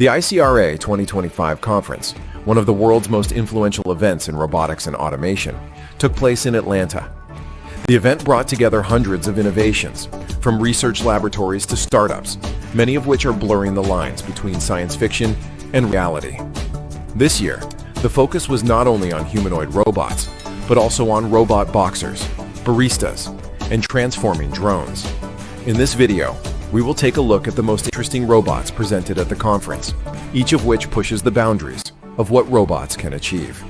The ICRA 2025 conference, one of the world's most influential events in robotics and automation, took place in Atlanta. The event brought together hundreds of innovations, from research laboratories to startups, many of which are blurring the lines between science fiction and reality. This year, the focus was not only on humanoid robots, but also on robot boxers, baristas, and transforming drones. In this video, we will take a look at the most interesting robots presented at the conference, each of which pushes the boundaries of what robots can achieve.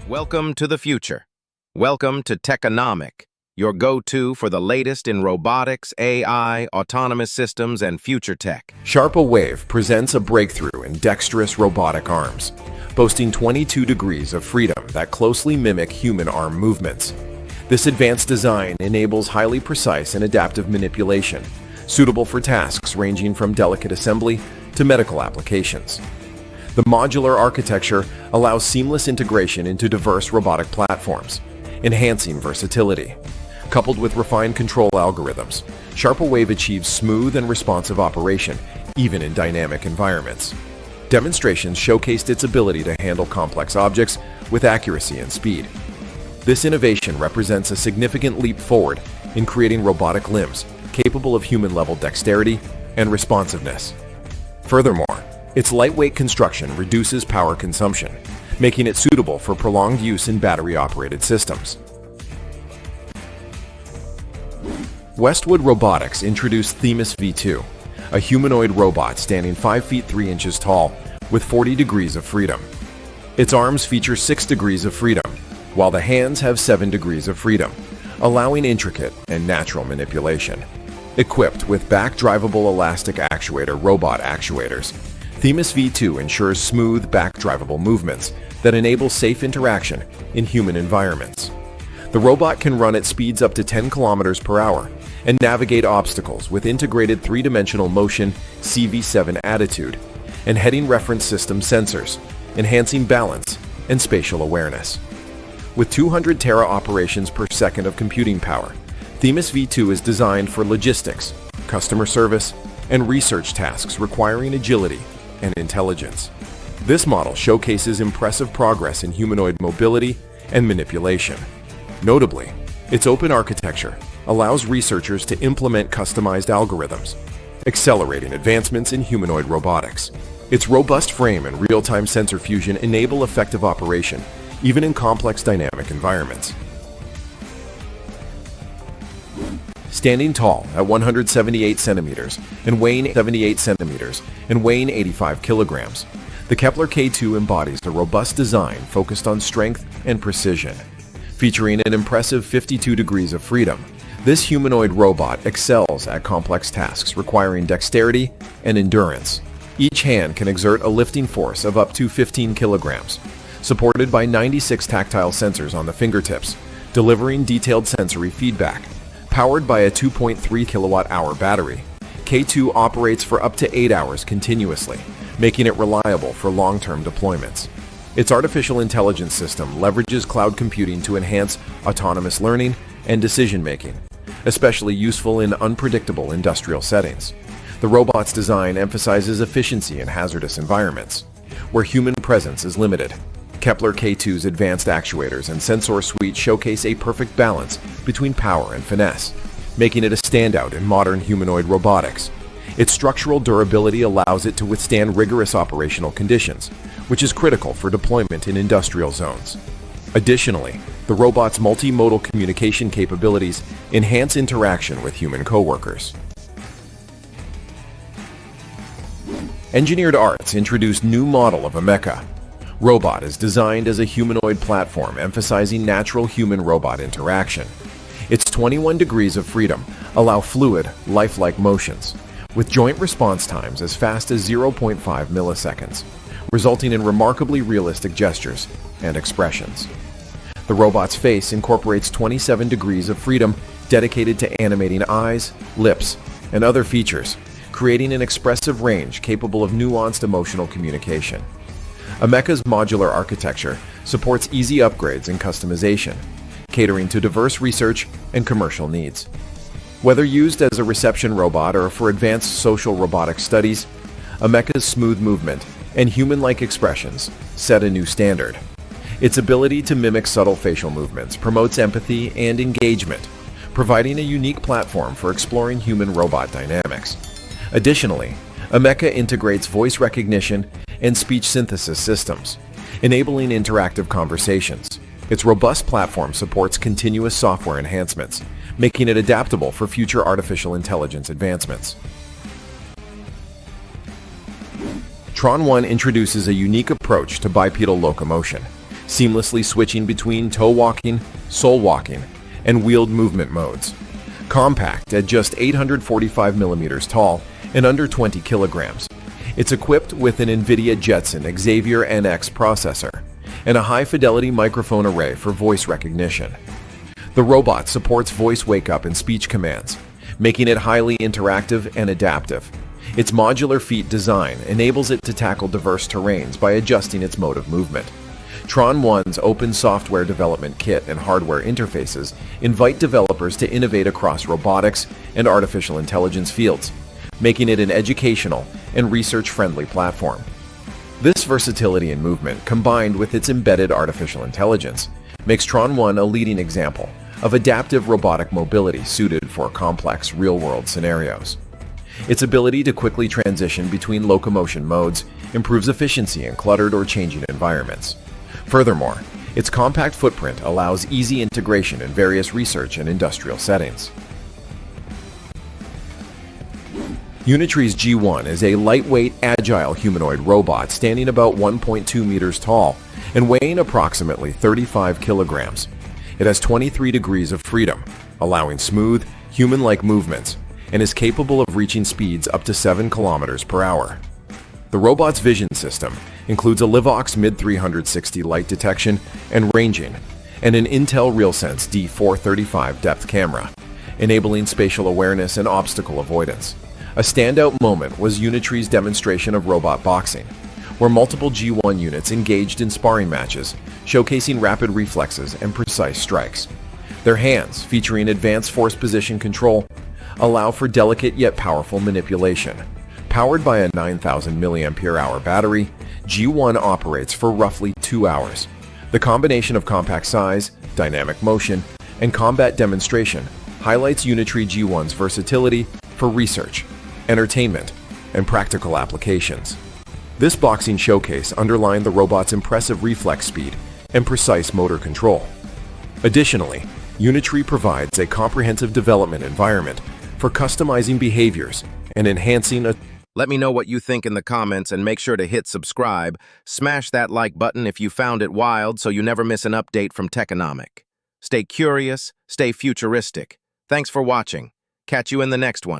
Welcome to the future. Welcome to Techonomic, your go-to for the latest in robotics, AI, autonomous systems, and future tech. DARPA-level presents a breakthrough in dexterous robotic arms, boasting 22 degrees of freedom that closely mimic human arm movements. This advanced design enables highly precise and adaptive manipulation, suitable for tasks ranging from delicate assembly to medical applications. The modular architecture allows seamless integration into diverse robotic platforms, enhancing versatility. Coupled with refined control algorithms, DARPA-level achieves smooth and responsive operation, even in dynamic environments. Demonstrations showcased its ability to handle complex objects with accuracy and speed. This innovation represents a significant leap forward in creating robotic limbs capable of human-level dexterity and responsiveness. Furthermore, its lightweight construction reduces power consumption, making it suitable for prolonged use in battery-operated systems. Westwood Robotics introduced Themis V2, a humanoid robot standing 5 feet 3 inches tall with 40 degrees of freedom. Its arms feature 6 degrees of freedom, while the hands have 7 degrees of freedom, allowing intricate and natural manipulation. Equipped with back-drivable elastic actuator robot actuators, Themis V2 ensures smooth back-drivable movements that enable safe interaction in human environments. The robot can run at speeds up to 10 kilometers per hour and navigate obstacles with integrated three-dimensional motion CV7 attitude and heading reference system sensors, enhancing balance and spatial awareness. With 200 tera operations per second of computing power, Themis V2 is designed for logistics, customer service, and research tasks requiring agility and intelligence. This model showcases impressive progress in humanoid mobility and manipulation. Notably, its open architecture allows researchers to implement customized algorithms, accelerating advancements in humanoid robotics. Its robust frame and real-time sensor fusion enable effective operation, even in complex dynamic environments. Standing tall at 178 centimeters and weighing 78 centimeters and weighing 85 kilograms, the Kepler K2 embodies a robust design focused on strength and precision. Featuring an impressive 52 degrees of freedom, this humanoid robot excels at complex tasks requiring dexterity and endurance. Each hand can exert a lifting force of up to 15 kilograms, supported by 96 tactile sensors on the fingertips, delivering detailed sensory feedback. Powered by a 2.3 kilowatt-hour battery, K2 operates for up to 8 hours continuously, making it reliable for long-term deployments. Its artificial intelligence system leverages cloud computing to enhance autonomous learning and decision-making, especially useful in unpredictable industrial settings. The robot's design emphasizes efficiency in hazardous environments, where human presence is limited. Kepler K2's advanced actuators and sensor suite showcase a perfect balance between power and finesse, making it a standout in modern humanoid robotics. Its structural durability allows it to withstand rigorous operational conditions, which is critical for deployment in industrial zones. Additionally, the robot's multimodal communication capabilities enhance interaction with human coworkers. Engineered Arts introduced new model of a mecha. Robot is designed as a humanoid platform emphasizing natural human-robot interaction. Its 21 degrees of freedom allow fluid, lifelike motions, with joint response times as fast as 0.5 milliseconds, resulting in remarkably realistic gestures and expressions. The robot's face incorporates 27 degrees of freedom dedicated to animating eyes, lips, and other features, creating an expressive range capable of nuanced emotional communication. A mecha's modular architecture supports easy upgrades and customization, catering to diverse research and commercial needs. Whether used as a reception robot or for advanced social robotic studies, Ameca's smooth movement and human-like expressions set a new standard. Its ability to mimic subtle facial movements promotes empathy and engagement, providing a unique platform for exploring human-robot dynamics. Additionally, Ameca integrates voice recognition and speech synthesis systems, enabling interactive conversations. Its robust platform supports continuous software enhancements, making it adaptable for future artificial intelligence advancements. Tron 1 introduces a unique approach to bipedal locomotion, seamlessly switching between toe walking, soul walking, and wheeled movement modes. Compact at just 845 millimeters tall and under 20 kilograms, it's equipped with an NVIDIA Jetson Xavier NX processor and a high-fidelity microphone array for voice recognition. The robot supports voice wake-up and speech commands, making it highly interactive and adaptive. Its modular feet design enables it to tackle diverse terrains by adjusting its mode of movement. Tron 1's open software development kit and hardware interfaces invite developers to innovate across robotics and artificial intelligence fields, making it an educational and research-friendly platform. This versatility in movement, combined with its embedded artificial intelligence, makes Tron 1 a leading example of adaptive robotic mobility suited for complex real-world scenarios. Its ability to quickly transition between locomotion modes improves efficiency in cluttered or changing environments. Furthermore, its compact footprint allows easy integration in various research and industrial settings. Unitree's G1 is a lightweight, agile humanoid robot standing about 1.2 meters tall and weighing approximately 35 kilograms. It has 23 degrees of freedom, allowing smooth, human-like movements, and is capable of reaching speeds up to 7 kilometers per hour. The robot's vision system includes a Livox mid-360 light detection and ranging, and an Intel RealSense D435 depth camera, enabling spatial awareness and obstacle avoidance. A standout moment was Unitree's demonstration of robot boxing, where multiple G1 units engaged in sparring matches, showcasing rapid reflexes and precise strikes. Their hands, featuring advanced force position control, allow for delicate yet powerful manipulation. Powered by a 9,000 mAh battery, G1 operates for roughly 2 hours. The combination of compact size, dynamic motion, and combat demonstration highlights Unitree G1's versatility for research, entertainment, and practical applications. This boxing showcase underlined the robot's impressive reflex speed and precise motor control. Additionally, Unitree provides a comprehensive development environment for customizing behaviors and enhancing a... Let me know what you think in the comments and make sure to hit subscribe. Smash that like button if you found it wild so you never miss an update from Techonomic. Stay curious, stay futuristic. Thanks for watching. Catch you in the next one.